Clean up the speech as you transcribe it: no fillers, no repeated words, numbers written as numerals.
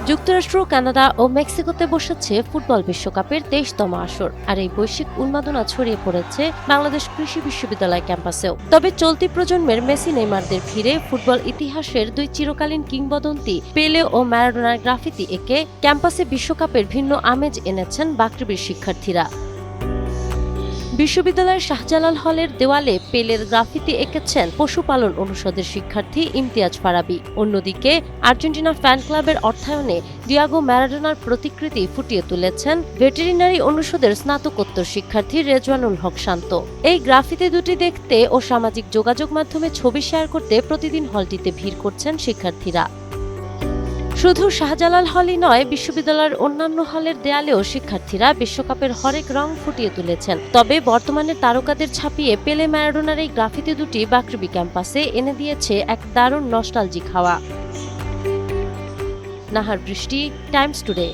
যুক্তরাষ্ট্র, কানাডা ও মেক্সিকোতে বসেছে ফুটবল বিশ্বকাপের ২৩তম আসর। আর এই বৈশ্বিক উন্মাদনা ছড়িয়ে পড়েছে বাংলাদেশ কৃষি বিশ্ববিদ্যালয় ক্যাম্পাসেও। তবে চলতি প্রজন্মের মেসি, নেইমারদের ভিড়ে ফুটবল ইতিহাসের দুই চিরকালীন কিংবদন্তি পেলে ও ম্যারাডোনার গ্রাফিতি এঁকে ক্যাম্পাসে বিশ্বকাপের ভিন্ন আমেজ এনেছেন বাকৃবির শিক্ষার্থীরা। বিশ্ববিদ্যালয়ের শাহজালাল হলের দেওয়ালে পেলের গ্রাফিতি এঁকেছেন পশুপালন অনুষদের শিক্ষার্থী ইমতিয়াজ ফারাবী। অন্যদিকে আর্জেন্টিনা ফ্যান ক্লাবের অর্থায়নে ডিয়াগো ম্যারাডোনার প্রতিকৃতি ফুটিয়ে তুলেছেন ভেটেরিনারি অনুষদের স্নাতকোত্তর শিক্ষার্থী রেজওয়ানুল হক শান্ত। এই গ্রাফিতি দুটি দেখতে ও সামাজিক যোগাযোগ মাধ্যমে ছবি শেয়ার করতে প্রতিদিন হলটিতে ভিড় করছেন শিক্ষার্থীরা। শুধু শাহজালাল হলই নয়, বিশ্ববিদ্যালয়ের অন্যান্য হলের দেয়ালেও শিক্ষার্থীরা বিশ্বকাপের হরেক রং ফুটিয়ে তুলেছেন। তবে বর্তমানে তারকাদের ছাপিয়ে পেলে, ম্যারাডোনার এই গ্রাফিতি দুটি বাকৃবি ক্যাম্পাসে এনে দিয়েছে এক দারুণ নস্টালজিক হাওয়া। নাহার বৃষ্টি, টাইমস টুডে।